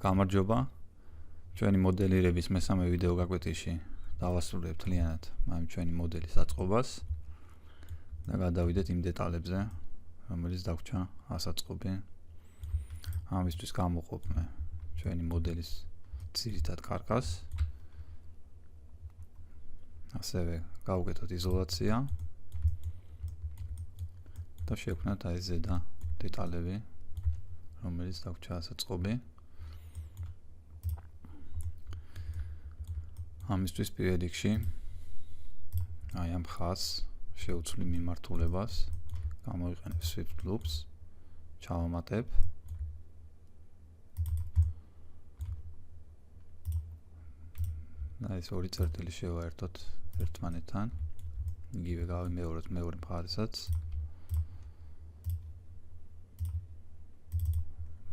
გამარჯობა. ჩვენი მოდელირების მესამე ვიდეო გაკვეთილში დავასრულებთ მთლიანად ჩვენი მოდელის აწყობას და გადავიდეთ იმ დეტალებზე, რომელიც დაგვჭა ასაწყობი. ამისთვის გამოვყოფნე ჩვენი მოდელის ძირითად კარკას. ასევე გავუკეთოთ იზოლაცია და შევქმნათ ეს ზედა დეტალები, რომელიც დაგვჭა ასაწყობი. ამისთვის პირველ რიგში ამ ხაზს შევცვლი მიმართულებას, გამოვიყენებ swift loops, ჩავამატებ და ეს ორი წერტილი შევაერთოთ ერთმანეთთან. იგივე გავიმეოროთ მეორე მხარესაც.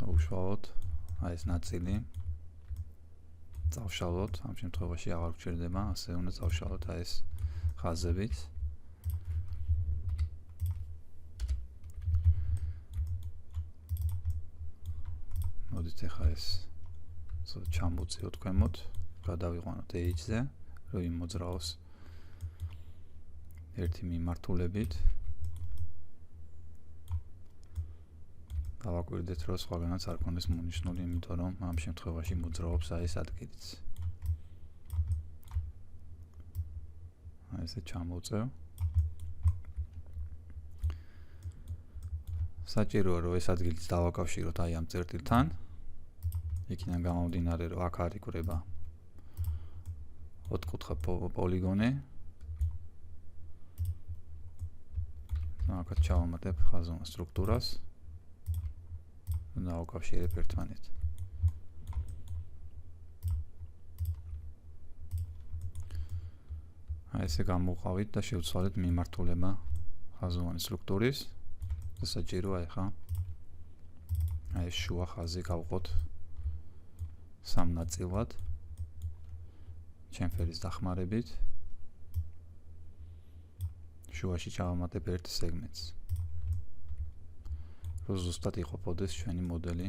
უშუალოდ ეს ნაწილი წავშალოთ, ამ შემთხვევაში აღარ გვჭირდება, ასე უნდა წავშალოთ ეს ხაზებით. მოდით ახლა ეს ჩამოვწიოთ ქვემოთ, გადავიყვანოთ H-ზე, რომ იმოძრაოს ერთი მიმართულებით. დავაკვირდეთ, რომ სხვაგანაც არ ქონდეს მონიშნული, იმიტომ რომ ამ შემთხვევაში მოძრაობს ეს ადგილიც. ესე ჩამოვწევ. საჭიროა, რომ ეს ადგილიც დავაკავშიროთ ამ წერტილთან. იქიდან გამომდინარე, რომ აქ არ იკვრება ოთხკუთხა პოლიგონი. აქაც ჩავამატებ ხაზოვან სტრუქტურას. დავაკავშირებ ერთმანეთთან. ესე გამოვყავით და შევცვალეთ მიმართულება ხაზოვანი სტრუქტურის. და საჭიროა ახლა ეს შუა ხაზი გავყოთ სამ ნაწილად ჩემფერის დახმარებით. შუაში ჩავამატებ ერთ სეგმენტს, რომ ზუსტად იყოფოდეს ჩვენი მოდელი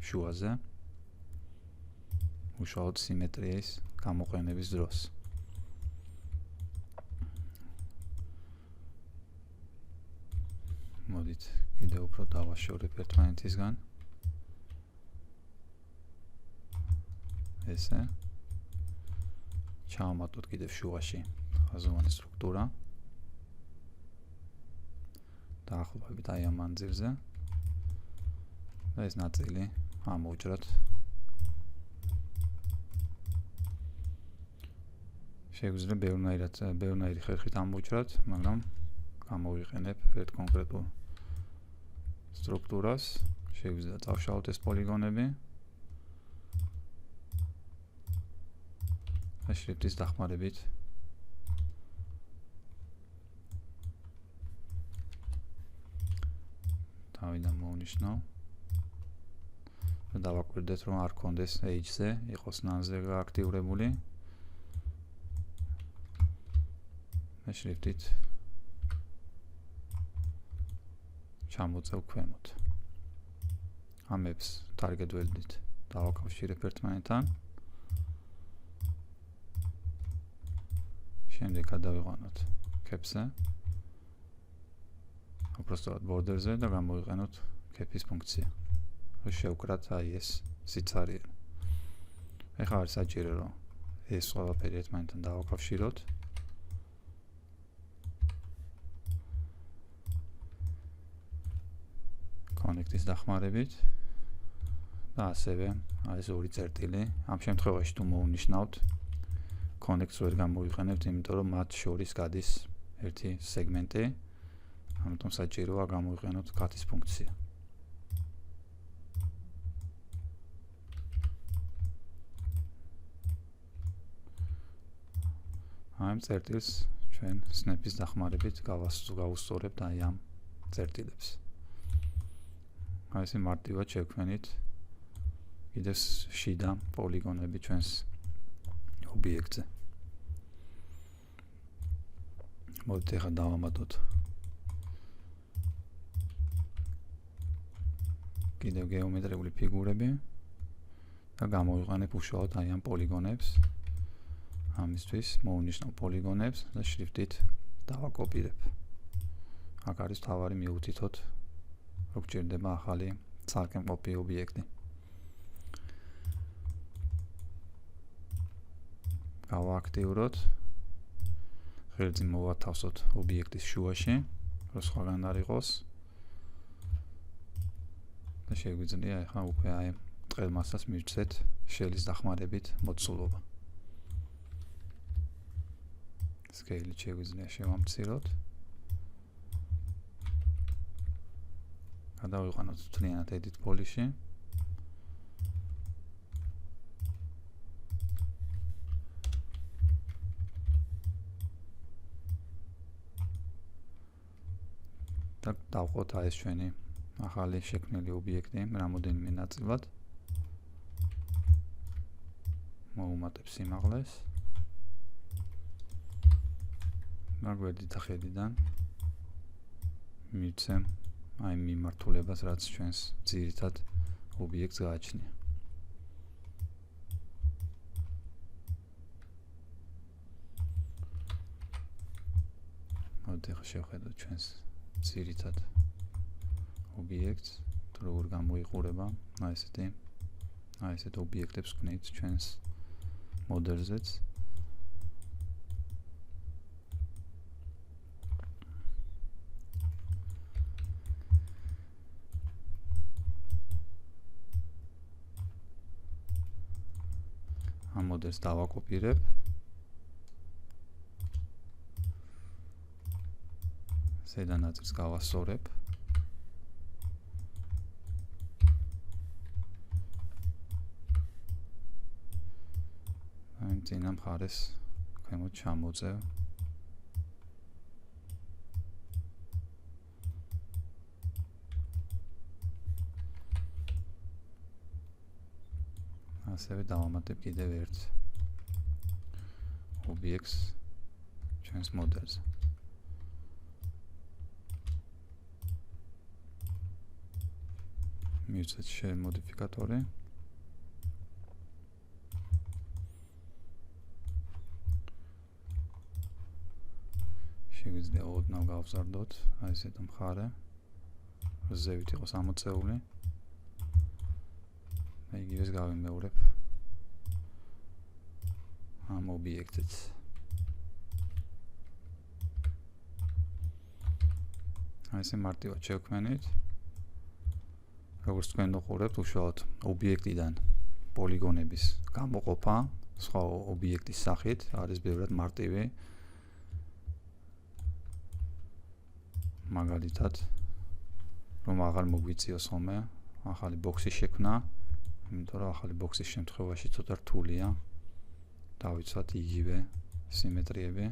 შუაზე, უშუალოდ სიმეტრიის გამოყენების დროს. მოდით კიდევ უფრო დავაშორებ ერთმანეთისგან. ესე ჩავამატოთ კიდევ შუაში ხაზოვანი სტრუქტურა. დაახლოებით ამ მანძილზე. და ეს ნაწილი ამოვჭრათ. შეგვიძლია ბევრნაირი ხერხით ამოვჭრათ, მაგრამ გამოვიყენებ ერთ კონკრეტულ სტრუქტურას. შეგვიძლია წავშალოთ ეს პოლიგონები და შრიფტის დახმარებით თავიდან მოვნიშნავ და დავაკვირდეთ, რომ არ ქონდეს H-ზე, იყოს None-ზე გააქტიურებული. და შრიფტით ჩამოწევ ქვემოთ. ამებს target value-ით დავაკავშირებ ერთმანეთთან. შემდეგ გადავიყვანოთ cap-ზე, უბრალოდ border-ზე და გამოვიყენოთ cap-ის ფუნქცია. შევკრათ ეს სიცარიე. ეხლა არის საჭირო, რომ ეს ყველაფერი ერთმანეთთან დავაკავშიროთ. კონექტის დახმარებით და ასევე ეს ორი წერტილი. ამ შემთხვევაში თუ მოვნიშნავთ კონექტს ვერ გამოვიყენებთ, იმიტომ რომ მათ შორის გადის ერთი სეგმენტი. ამიტომ საჭიროა გამოვიყენოთ cut-ის ფუნქცია. ამ წერტილს ჩვენ snap-ის დახმარებით გავუსწორებთ ამ წერტილებს. ესე მარტივად შევქმნით კიდევ შიდა პოლიგონები ჩვენს ობიექტზე. მოდით ახლა დავამატოთ კიდევ გეომეტრიული ფიგურები და გამოვიყენებ უშუალოდ აი ამ პოლიგონებს. ამისთვის მოვუნიშნავ პოლიგონებს და შრიფტით დავაკოპირებ. აქ არის თავარი მიუთითოთ, რომ გჭირდება ახალი ცალკემყოფი ობიექტი. გავააქტიუროთ. ღერძი მოვათავსოთ ობიექტის შუაში, რომ სხვაგან არ იყოს. და შეგვიძლია ახლა უკვე აი ტყელ მასას მივცეთ შელის დახმარებით მოცულობა. სკეილი შეგვიძლია შევამციროთ. გადავიყვანოთ მთლიანად edit polish-ში. და დავყოთ აი ეს ჩვენი ახალი შექმნილი ობიექტი რამოდენიმე ნაწილად. მოვუმატებ სიმაღლეს. და გვერდით და ხედიდან მივცემ აი მიმართულებას, რაც ჩვენს ძირითად ობიექტს გააჩნია. მოდით ახლა შევხედოთ ჩვენს ძირითად ობიექტს, თუ როგორ გამოიყურება. აი ესეთ ობიექტებს ვქნით ჩვენს მოდელზეც. ამ მოდელს დავაკოპირებ. ზედა ნაწილს გავასწორებ. აი წინა მხარეს ქვემოთ ჩამოწევ. ასევე დავამატებ კიდევ ერთ ობიექტს ჩვენს მოდელზე. მივცეთ shell მოდიფიკატორი. შეგვიძლია ოდნავ გავზარდოთ აი ესეთ მხარე, რომ ზევით იყოს ამოწეული. და იგივეს გავიმეორებ ამ ობიექტებს. აი ესე მარტივად შევქმნით. როგორც თქვენ მოყურებთ, უშუალოდ ობიექტიდან პოლიგონების გამოყოფა სხვა ობიექტის სახით არის ბევრად მარტივი. მაგალითად, რომ აღარ მოგვიწიოს ხოლმე ახალი ბოქსის შექმნა, იმიტომ რომ ახალი ბოქსის შემთხვევაში ცოტა რთულია დავიცვათ იგივე სიმეტრიები.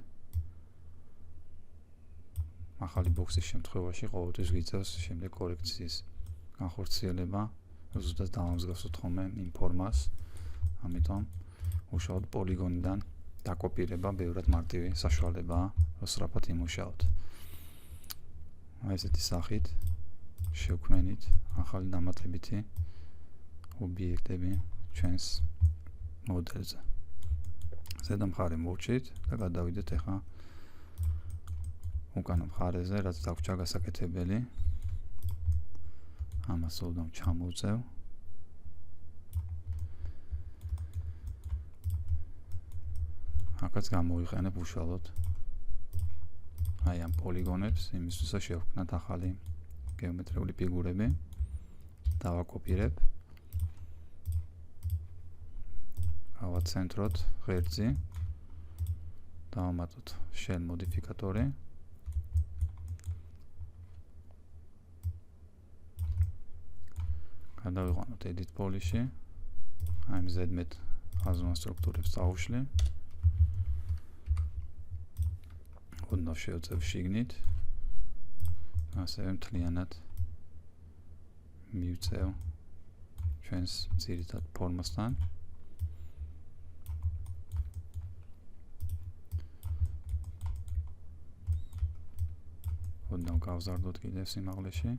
ახალი ბოქსის შემთხვევაში ყოველთვის გვიწევს შემდეგ კორექციის განხორციელება, ზუსტად დავამსგავსოთ ხოლმე იმ ფორმას. ამიტომ უშუალოდ პოლიგონიდან დაკოპირება ბევრად მარტივი საშუალებაა, რომ სწრაფად იმუშაოთ. აი ესეთი სახით შევქმნით ახალი დამატებითი ობიექტები ჩვენს მოდელზე. ზედა მხარე მოვჭით და გადავიდეთ ახლა უკანა მხარეზე, რაც დაგვრჩა გასაკეთებელი. ამას ოდნავ ჩამოვწევ. აქაც გამოვიყენებ უშუალოდ აი ამ პოლიგონებს, იმისთვისაც შევქმნათ ახალი გეომეტრიული ფიგურები. დავაკოპირებ. გავაცენტროთ ღერძი. დავამატოთ shell მოდიფიკატორი. გადავიყვანოთ edit polish-ში. აი ზედმეტ აზონალ სტრუქტურებს წავუშლი. ოდნავ შევწევ შიგნით. ასევე მთლიანად მივწევ ჩვენს ძირითად ფორმასთან. ოდნავ გავზარდოთ კიდევ სიმაღლეში.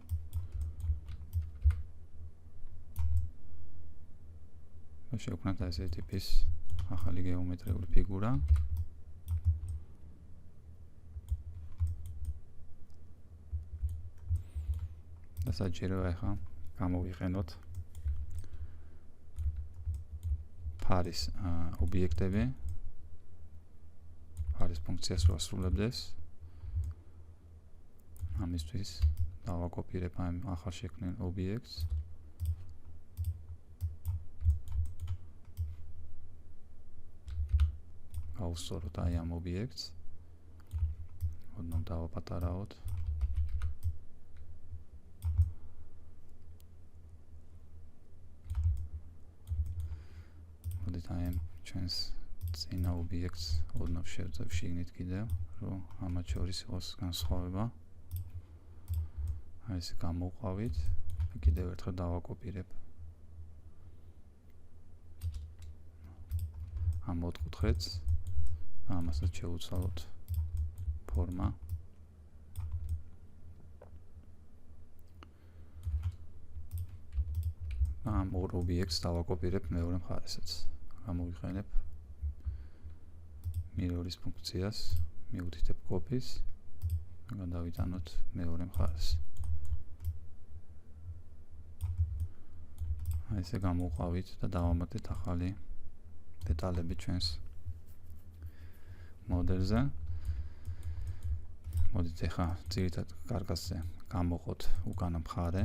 და შევქმნათ ესეთი ტიპის ახალი გეომეტრიული ფიგურა. და საჭიროა ახლა გამოვიყენოთ ფარის ობიექტები, ფარის ფუნქციას რო ასრულებდეს. ამისთვის დავაკოპირებ ამ ახალ შექმნილ ობიექტს. გავუსწოროთ აი ამ ობიექტს. ოდნავ დავაპატარაოთ. მოდით აი ამ ჩვენს წინა ობიექტს ოდნავ შევძებ შიგნით კიდევ, რომ ამათ შორის იყოს განსხვავება. აი ესე გამოვყავით და კიდევ ერთხელ დავაკოპირებ ამ მოთხუთხედს და ამასაც შევუცვალოთ ფორმა. ამ ორ ობიექტს დავაკოპირებ მეორე მხარესაც. გამოვიყენებ mirror-ის ფუნქციას, მივუთითებ copy-ს და გადავიტანოთ მეორე მხარეს. აი ესე გამოვყავით და დავამატეთ ახალი დეტალები ჩვენს მოდელზე. მოდით ახლა ძირითად კარგასზე გამოყოთ უკანა მხარე.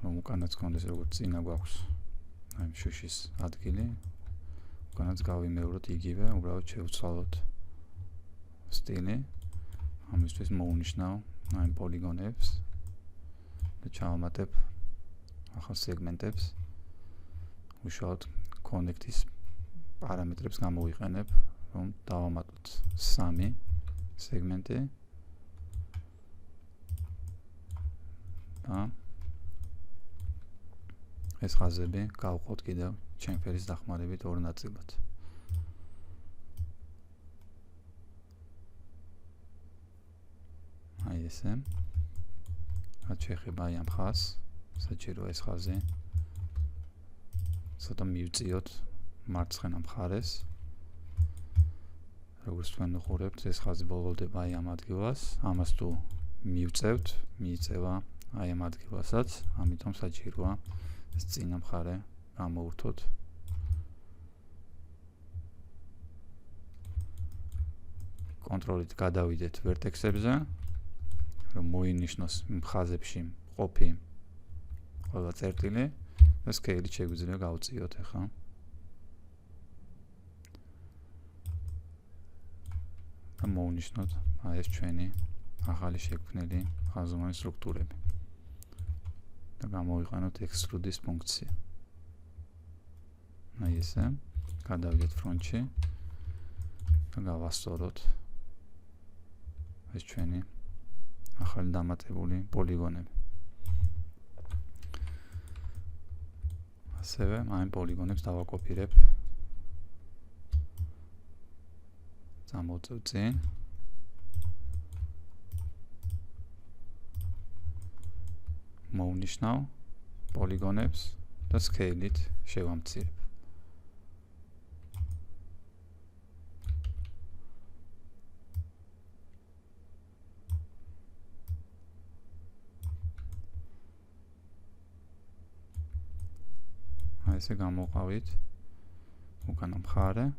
რომ უკანაც კონდეს როგორც წინა გვაქვს აი შუშის ადგილი, უკანაც გავიმეოროთ იგივე, უბრალოდ შევცვალოთ სტილი. ამისთვის მოვუნიშნავ აი პოლიგონებს და ჩავამატებ ახალ სეგმენტებს. უშუალოდ კონექტის პარამეტრებს გამოვიყენებ, რომ დავამატოთ 3 სეგმენტი და ეს ხაზები გავყოთ კიდევ ჩემფერის დახმარებით ორ ნაწილად. აი ესე. რაც შეეხება აი ამ ხაზს, საჭიროა ეს ხაზი ცოტა მივწიოთ მარცხენა მხარეს. როგორც თქვენ უყურებთ, ეს ხაზი ბოლოვდება აი ამ ადგილას. ამას თუ მივწევთ, მიიწევა აი ამ ადგილასაც, ამიტომ საჭიროა ეს წინა მხარე გამოვურთოთ. კონტროლით გადავიდეთ ვერტექსებზე, რომ მოინიშნოს ხაზებში მყოფი ყველა წერტილი და სკეილით შეგვიძლია გავწიოთ ახლა. და მოვუნიშნოთ აი ეს ჩვენი ახალი შექმნილი ხაზოვანი სტრუქტურები. და გამოვიყენოთ extrude-ის ფუნქცია. აი ესე, გადავიდეთ ფრონტში და გავასწოროთ ეს ჩვენი ახალი დამატებული პოლიგონები. ასევე ამ პოლიგონებს დავაკოპირებ. წამოვწევ წინ. მოვუნიშნავ პოლიგონებს და სკეილით შევამცირებ. აი ესე გამოვყავით უკანა მხარე.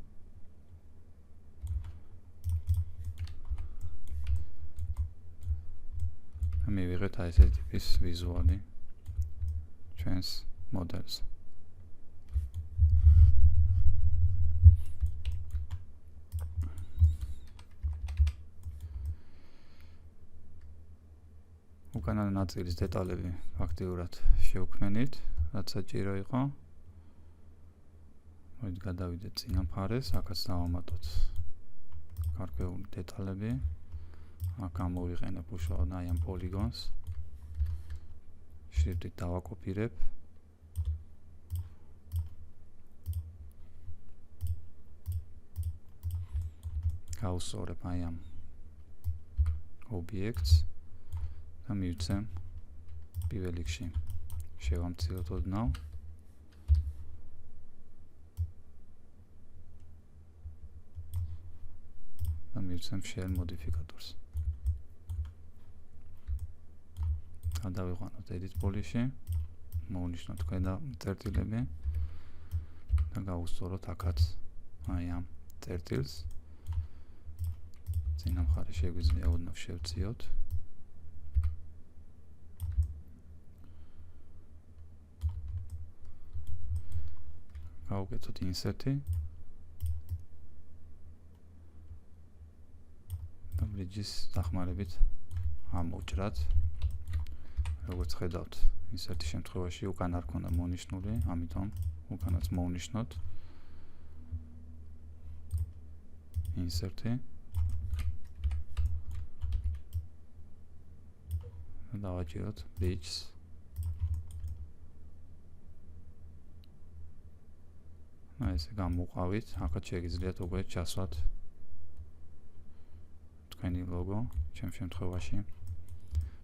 მივიღეთ აი ესეთი ტიპის ვიზუალი ჩვენს მოდელს. უკანა ნაწილის დეტალები ფაქტიურად შევქმნით, რაც საჭირო იყო. მოდით გადავიდეთ წინა მხარეს, აქაც დავამატოთ გარკვეული დეტალები. აქ გამოვიყენებ უშუალოდ აი ამ პოლიგონს. შრიფტით დავაკოპირებ. გავუსწორებ აი ამ ობიექტს და მივცემ პირველ რიგში შევამციროთ ოდნავ და მივცემ share modificator-ს. გადავიყვანოთ edit polish-ში, მოვნიშნოთ ქვედა წერტილები და გავუსწოროთ აქაც აი ამ წერტილს. წინა მხარე შეგვიძლია ოდნავ შევწიოთ. გავუკეთოთ insert-ი და bridge-ის დახმარებით ამოვჭრათ. როგორც ხედავთ, insert-ის შემთხვევაში უკან არ ქონდა მონიშნული, ამიტომ უკანაც მოვნიშნოთ insert-ი და დავაჭიროთ bridge-ს. ესე გამოვყავით, აქაც შეგიძლიათ უკვე ჩასვათ თქვენი ლოგო, ჩემ შემთხვევაში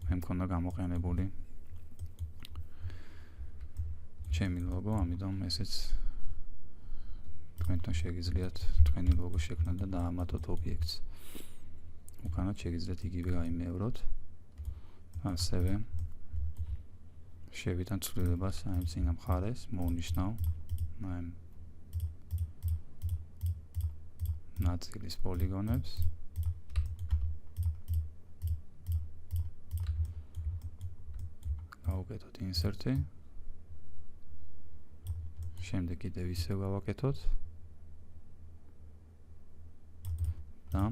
მე მქონდა გამოყენებული ჩემი ლოგო, ამიტომ ესეც თქვენთან შეგიძლიათ თქვენი ლოგო შექმნათ და დაამატოთ ობიექტს. უკანაც შეგიძლიათ იგივე გაიმეოროთ. ასევე შევიტან ცვლილებას აი წინა მხარეს, მოვნიშნავ აი ნაწილის პოლიგონებს. გავუკეთოთ insert-ი. შემდეგ კიდევ ისევ გავაკეთოთ. და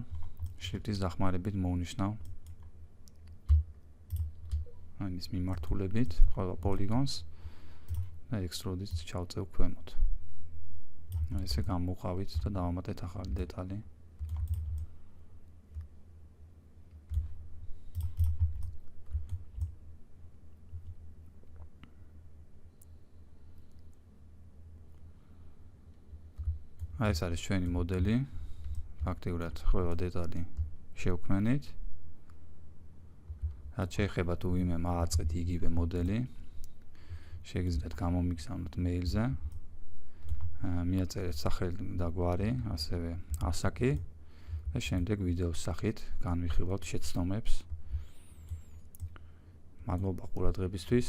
shift-ის დახმარებით მოვნიშნავ აი ის მიმართულებით ყველა პოლიგონს და extrude-ით ჩავწევ ქვემოთ. ესე გამოვყავით და დავამატეთ ახალი დეტალი. აი ეს არის ჩვენი მოდელი. ფაქტიურად ყველა დეტალი შევქმნით. რაც შეეხება თუ ვინმე მააწყეთ იგივე მოდელი, შეგიძლიათ გამომიგზავნოთ მეილზე. მიაწერეთ სახელი და გვარი, ასევე ასაკი და შემდეგ ვიდეოს სახით განვიხილავთ შეცდომებს. მადლობა ყურადღებისთვის.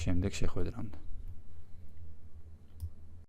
შემდეგ შეხვედრამდე.